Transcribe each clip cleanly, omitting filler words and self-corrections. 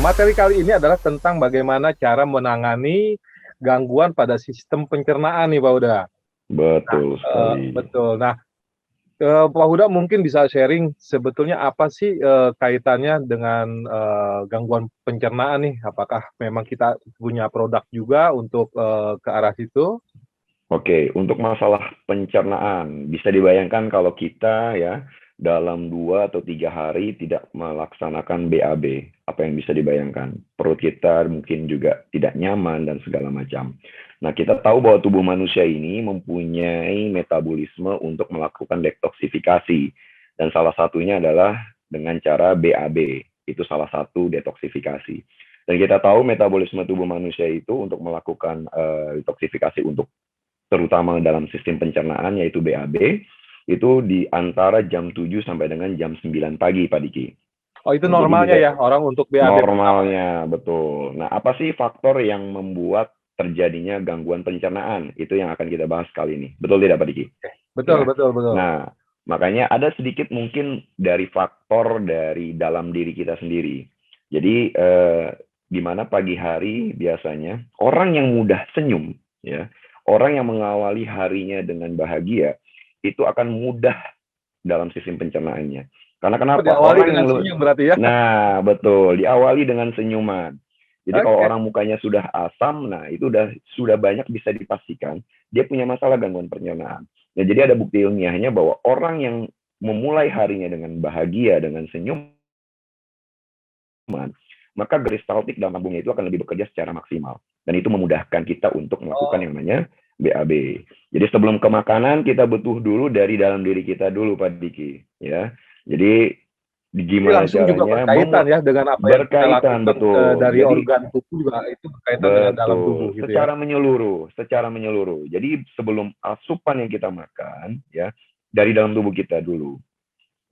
materi kali ini adalah tentang bagaimana cara menangani gangguan pada sistem pencernaan nih, Pak Huda. Nah, Betul sekali. betul. Nah, Pak Huda mungkin bisa sharing sebetulnya apa sih, kaitannya dengan, gangguan pencernaan nih? Apakah memang kita punya produk juga untuk, ke arah situ? Oke, untuk masalah pencernaan, bisa dibayangkan kalau kita ya dalam 2 atau 3 hari tidak melaksanakan BAB, apa yang bisa dibayangkan? Perut kita mungkin juga tidak nyaman dan segala macam. Nah, kita tahu bahwa tubuh manusia ini mempunyai metabolisme untuk melakukan detoksifikasi. Dan salah satunya adalah dengan cara BAB. Itu salah satu detoksifikasi. Dan kita tahu metabolisme tubuh manusia itu untuk melakukan detoksifikasi untuk terutama dalam sistem pencernaan yaitu BAB, itu di antara jam 7 sampai dengan jam 9 pagi, Pak Diki. Oh, itu Nah, jadi normalnya bisa ya orang untuk BAB pertama ya? normalnya, betul. Nah, apa sih faktor yang membuat terjadinya gangguan pencernaan? Itu yang akan kita bahas kali ini. Betul tidak, Pak Diki? Betul Ya. betul betul. Nah, makanya ada sedikit mungkin dari faktor dari dalam diri kita sendiri. Jadi, di mana pagi hari biasanya orang yang mudah senyum, ya, orang yang mengawali harinya dengan bahagia, itu akan mudah dalam sistem pencernaannya. Karena Oh, kenapa? diawali Orang dengan yang senyum berarti ya? Nah, betul, diawali dengan senyuman. Jadi kalau Oke. orang mukanya sudah asam, nah itu sudah banyak bisa dipastikan dia punya masalah gangguan pencernaan. Nah, jadi ada bukti ilmiahnya bahwa orang yang memulai harinya dengan bahagia, dengan senyuman, maka peristaltik dalam lambungnya itu akan lebih bekerja secara maksimal. Dan itu memudahkan kita untuk melakukan Oh, yang namanya BAB. Jadi sebelum ke makanan, kita butuh dulu dari dalam diri kita dulu, Pak Diki. Ya. Jadi jadi gimana langsung juga caranya berkaitan ya dengan apa yang kita berkaitan, lakukan, betul. dari Jadi organ tubuh juga itu berkaitan dengan dalam tubuh betul, gitu ya? secara menyeluruh. Jadi sebelum asupan yang kita makan, ya dari dalam tubuh kita dulu.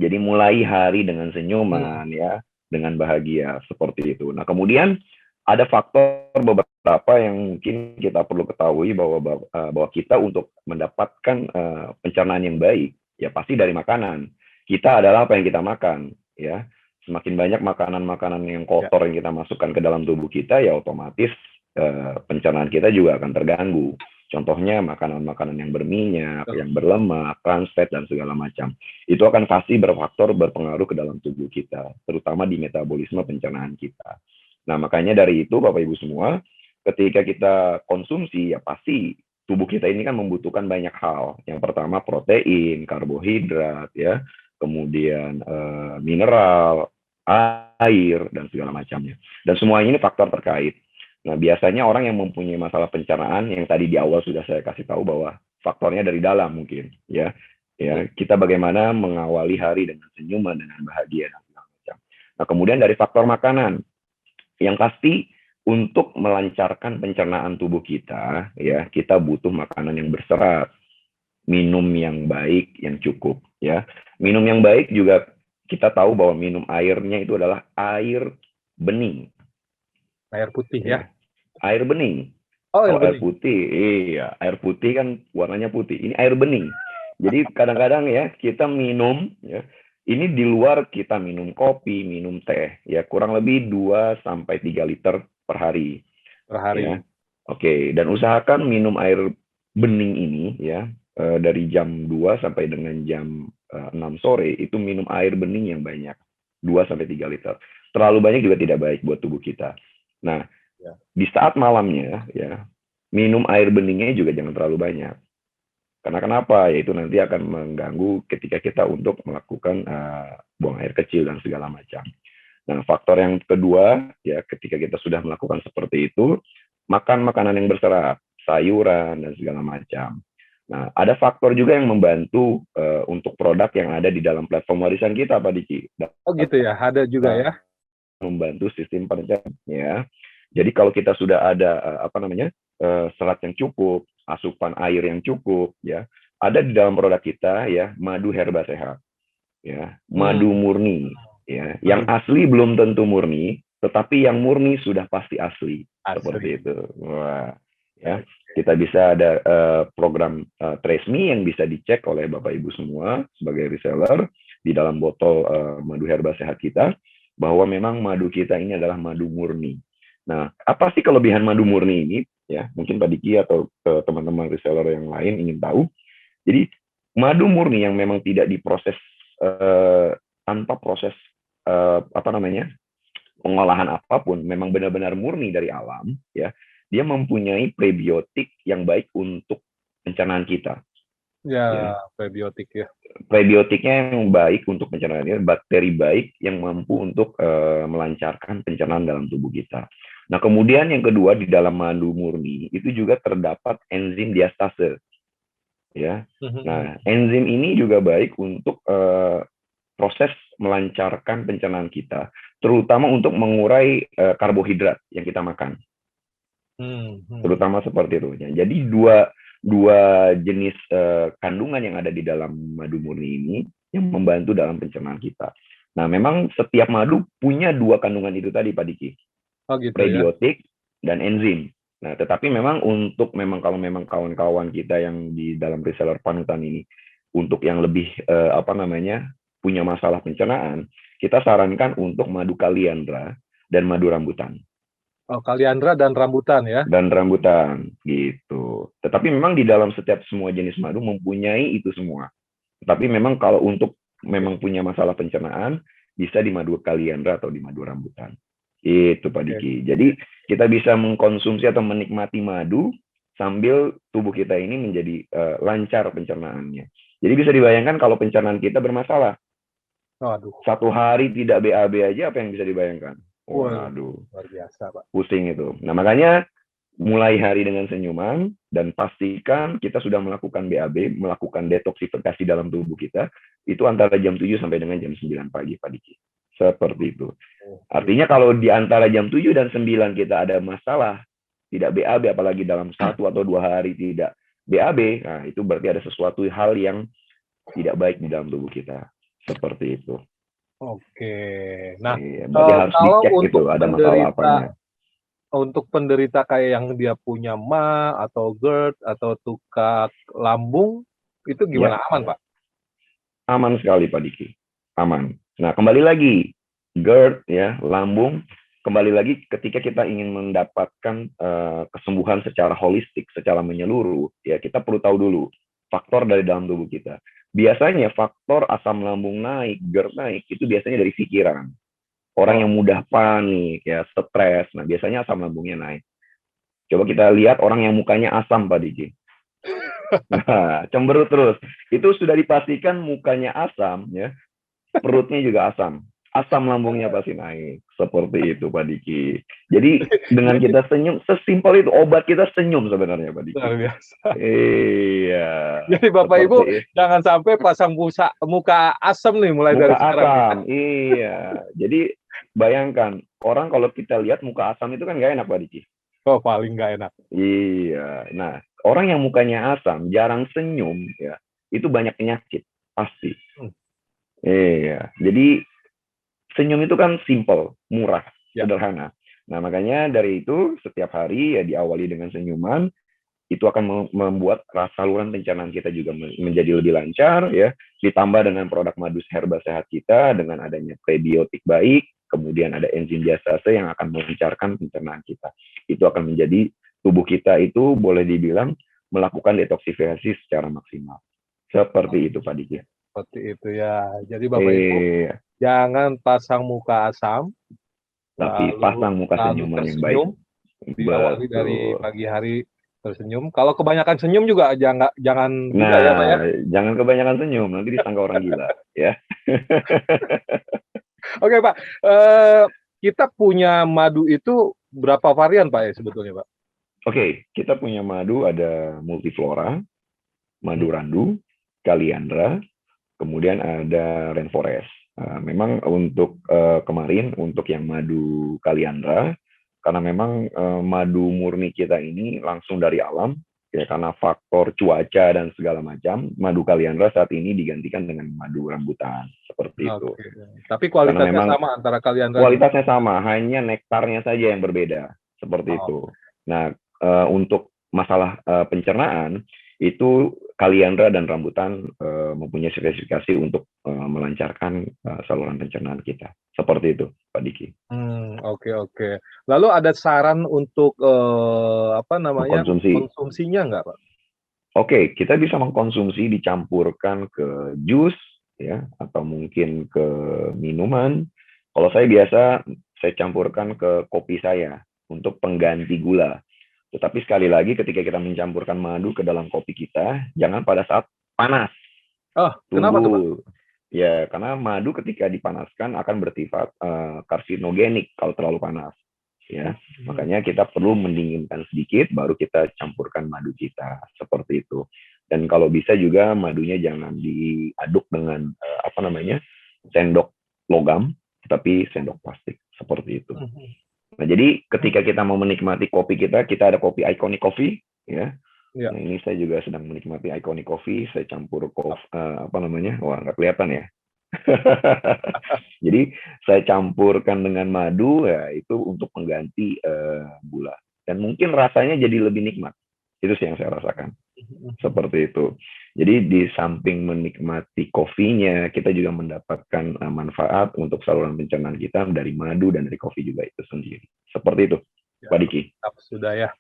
Jadi mulai hari dengan Hmm. senyuman, ya, dengan bahagia seperti itu. Nah, kemudian ada faktor beberapa yang mungkin kita perlu ketahui bahwa kita untuk mendapatkan pencernaan yang baik, ya pasti dari makanan. Kita adalah apa yang kita makan, ya. Semakin banyak makanan-makanan yang Ya. kotor yang kita masukkan ke dalam tubuh kita, ya otomatis pencernaan kita juga akan terganggu. Contohnya makanan-makanan yang berminyak, Betul. yang berlemak, trans fat, dan segala macam. Itu akan pasti berpengaruh ke dalam tubuh kita, terutama di metabolisme pencernaan kita. Nah, makanya dari itu, Bapak Ibu semua, ketika kita konsumsi, ya pasti tubuh kita ini kan membutuhkan banyak hal. Yang pertama protein, karbohidrat, ya, kemudian mineral, air, dan segala macamnya. Dan semuanya ini faktor terkait. Nah, biasanya orang yang mempunyai masalah pencernaan yang tadi di awal sudah saya kasih tahu bahwa faktornya dari dalam mungkin, ya. Ya, kita bagaimana mengawali hari dengan senyuman, dengan bahagia dan segala macam. Nah, kemudian dari faktor makanan, yang pasti untuk melancarkan pencernaan tubuh kita, ya, kita butuh makanan yang berserat, minum yang baik, yang cukup, ya. Minum yang baik juga kita tahu bahwa minum airnya itu adalah air bening, Air putih ya? ya. Air bening. Oh, air Kalau air bening. putih, iya, air putih kan warnanya putih. Ini air bening. Jadi kadang-kadang ya kita minum, ya, ini di luar kita minum kopi, minum teh, ya kurang lebih 2 sampai 3 liter per hari, Per hari. ya. Oke, dan usahakan minum air bening ini, ya, dari jam 2 sampai dengan jam 6 sore itu minum air bening yang banyak, 2 sampai 3 liter. Terlalu banyak juga tidak baik buat tubuh kita. Nah, Ya. di saat malamnya, ya, minum air beningnya juga jangan terlalu banyak. Karena kenapa? Yaitu nanti akan mengganggu ketika kita untuk melakukan buang air kecil dan segala macam. Nah, faktor yang kedua, ya, ketika kita sudah melakukan seperti itu, makan makanan yang berserat, sayuran dan segala macam. Nah, ada faktor juga yang membantu untuk produk yang ada di dalam platform warisan kita, Pak Diki. Oh gitu ya, ada juga ya? Membantu sistem pencernaan, ya. Jadi kalau kita sudah ada serat yang cukup, asupan air yang cukup, ya, ada di dalam produk kita, ya, madu herba sehat, ya, Hmm. madu murni, ya, yang asli belum tentu murni, tetapi yang murni sudah pasti asli, seperti Asli. itu. Wah, ya, kita bisa ada program Trace Me yang bisa dicek oleh Bapak Ibu semua sebagai reseller di dalam botol madu herba sehat kita. bahwa memang madu kita ini adalah madu murni. Nah, apa sih kelebihan madu murni ini? Ya, mungkin Pak Diki atau teman-teman reseller yang lain ingin tahu. Jadi, madu murni yang memang tidak diproses tanpa proses apa namanya pengolahan apapun, memang benar-benar murni dari alam, ya, dia mempunyai prebiotik yang baik untuk pencernaan kita. Ya, Ya. prebiotik ya. Prebiotiknya yang baik untuk pencernaan kita, bakteri baik yang mampu untuk melancarkan pencernaan dalam tubuh kita. Nah, kemudian yang kedua di dalam madu murni itu juga terdapat enzim diastase. Ya. Nah, enzim ini juga baik untuk proses melancarkan pencernaan kita, terutama untuk mengurai karbohidrat yang kita makan. Terutama seperti itu. Jadi dua jenis kandungan yang ada di dalam madu murni ini yang membantu dalam pencernaan kita. Nah, memang setiap madu punya dua kandungan itu tadi, Pak Diki. Oh, gitu, prebiotik ya? Dan enzim. Nah, tetapi memang kalau memang kawan-kawan kita yang di dalam reseller panutan ini untuk yang lebih punya masalah pencernaan, kita sarankan untuk madu kaliandra dan madu rambutan. Oh, kaliandra dan rambutan ya? Dan rambutan, gitu. Tetapi memang di dalam setiap semua jenis madu mempunyai itu semua. Tapi memang kalau untuk memang punya masalah pencernaan, bisa di madu kaliandra atau di madu rambutan. Itu Pak Diki. Jadi kita bisa mengkonsumsi atau menikmati madu sambil tubuh kita ini menjadi lancar pencernaannya. Jadi bisa dibayangkan kalau pencernaan kita bermasalah. Waduh. 1 hari tidak BAB aja, apa yang bisa dibayangkan? Waduh, luar biasa, Pak. Pusing itu. Nah, makanya mulai hari dengan senyuman dan pastikan kita sudah melakukan BAB, melakukan detoksifikasi dalam tubuh kita, itu antara jam 7 sampai dengan jam 9 pagi, Pak Diki. Seperti itu. Artinya kalau di antara jam 7 dan 9 kita ada masalah, tidak BAB, apalagi dalam 1 atau 2 hari tidak BAB, nah itu berarti ada sesuatu hal yang tidak baik di dalam tubuh kita. Seperti itu. Oke. Nah, harus kalau dicek untuk itu ada masalah apanya. Untuk penderita kayak yang dia punya MA atau GERD atau tukak lambung, itu gimana? Aman, Pak? Aman sekali, Pak Diki. Aman. Nah, kembali lagi, GERD, ya, lambung, kembali lagi ketika kita ingin mendapatkan kesembuhan secara holistik, secara menyeluruh, ya kita perlu tahu dulu faktor dari dalam tubuh kita. Biasanya faktor asam lambung naik, GERD naik, itu biasanya dari pikiran. Orang yang mudah panik, ya, stres, nah biasanya asam lambungnya naik. Coba kita lihat orang yang mukanya asam, Pak Diki. Nah, cemberut terus. Itu sudah dipastikan mukanya asam, ya, perutnya juga asam. Asam lambungnya pasti naik. Seperti itu, Pak Diki. Jadi dengan kita senyum, sesimpel itu obat kita senyum sebenarnya, Pak Diki. Luar biasa. Iya. Jadi Bapak Ibu jangan sampai pasang muka asam nih mulai dari sekarang. Muka asam, iya. Jadi bayangkan, orang kalau kita lihat muka asam itu kan nggak enak, Pak Diki. Oh, paling nggak enak. Iya. Nah, orang yang mukanya asam, jarang senyum, ya, itu banyak penyakit, pasti. Iya. Jadi senyum itu kan simple, murah, sederhana. Nah, makanya dari itu setiap hari ya diawali dengan senyuman, itu akan membuat saluran pencernaan kita juga menjadi lebih lancar, ya. Ditambah dengan produk madu herba sehat kita dengan adanya prebiotik baik, kemudian ada enzim diastase yang akan melancarkan pencernaan kita. Itu akan menjadi tubuh kita itu boleh dibilang melakukan detoksifikasi secara maksimal. Seperti itu, Pak Diki. Seperti itu ya. Jadi Bapak Ibu jangan pasang muka asam, tapi pasang muka senyuman yang baik. Diawali dari pagi hari tersenyum. Kalau kebanyakan senyum juga jangan juga ya, Pak ya. Jangan kebanyakan senyum, nanti disangka orang gila, ya. Oke, Pak. Kita punya madu itu berapa varian, Pak, ya sebetulnya, Pak? Oke, kita punya madu ada multiflora, madu randu, kaliandra, kemudian ada rainforest. Memang untuk kemarin untuk yang madu kaliandra, karena memang madu murni kita ini langsung dari alam, ya, karena faktor cuaca dan segala macam, madu kaliandra saat ini digantikan dengan madu rambutan, seperti itu. Tapi kualitasnya sama antara kaliandra? Kualitasnya sama, hanya nektarnya saja yang berbeda, seperti itu. Nah, untuk masalah pencernaan, itu kaliandra dan rambutan mempunyai spesifikasi untuk melancarkan saluran pencernaan kita. Seperti itu, Pak Diki. Oke oke. Lalu ada saran untuk, Mengkonsumsi. konsumsinya nggak, Pak? Oke, kita bisa mengkonsumsi dicampurkan ke jus, ya, atau mungkin ke minuman. Kalau saya campurkan ke kopi saya untuk pengganti gula. Tetapi sekali lagi ketika kita mencampurkan madu ke dalam kopi kita, jangan pada saat panas. Oh, kenapa tuh, Pak? Tunggu. Ya, karena madu ketika dipanaskan akan bersifat karsinogenik kalau terlalu panas. Ya, makanya kita perlu mendinginkan sedikit, baru kita campurkan madu kita seperti itu. Dan kalau bisa juga madunya jangan diaduk dengan sendok logam, tetapi sendok plastik seperti itu. Nah, jadi ketika kita mau menikmati kopi kita ada kopi Iconic Coffee, ya. Ya. Nah, ini saya juga sedang menikmati Iconic Coffee. Saya campur wah, nggak kelihatan ya. Jadi saya campurkan dengan madu, ya itu untuk mengganti gula. Dan mungkin rasanya jadi lebih nikmat. Itu sih yang saya rasakan. Seperti itu. Jadi di samping menikmati kopinya, kita juga mendapatkan manfaat untuk saluran pencernaan kita dari madu dan dari kopi juga itu sendiri. Seperti itu, ya, Pak Diki. Sudah ya.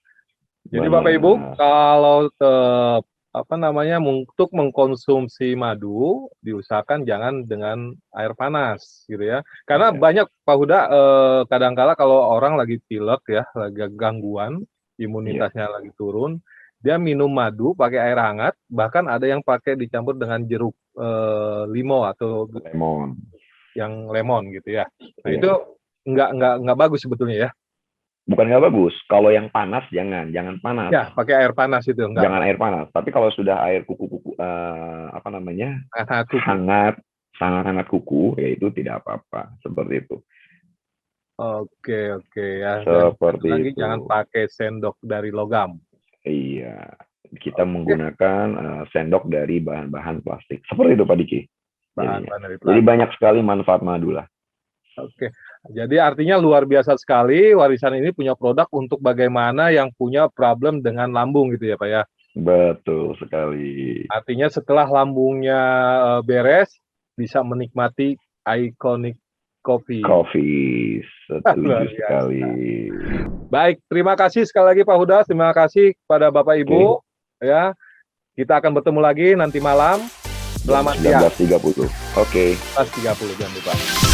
Jadi Bapak Ibu, kalau untuk mengkonsumsi madu diusahakan jangan dengan air panas gitu ya. Karena banyak Pak Huda kadang-kala kalau orang lagi pilek ya, lagi gangguan, imunitasnya lagi turun, dia minum madu pakai air hangat, bahkan ada yang pakai dicampur dengan jeruk limo atau lemon. Yang lemon gitu ya. Nah, itu nggak bagus sebetulnya ya. Bukan nggak bagus. Kalau yang panas jangan panas. Ya, pakai air panas itu enggak. Jangan air panas. Tapi kalau sudah air kuku-kuku hangat kuku, ya itu tidak apa-apa. Seperti itu. Oke ya. Seperti lagi itu. Jangan pakai sendok dari logam. Iya. Kita menggunakan sendok dari bahan-bahan plastik. Seperti itu, Pak Diki. Bahan-bahan dari plastik. Jadi banyak sekali manfaat madu lah. Oke. Jadi artinya luar biasa sekali warisan ini punya produk untuk bagaimana yang punya problem dengan lambung gitu ya Pak ya. Betul sekali. Artinya setelah lambungnya beres bisa menikmati Iconic Coffee. Coffee, setuju sekali. Baik, terima kasih sekali lagi Pak Huda, terima kasih kepada Bapak Ibu. Ya, kita akan bertemu lagi nanti malam. Selamat siang. 19.30. Oke. 19.30 jangan lupa.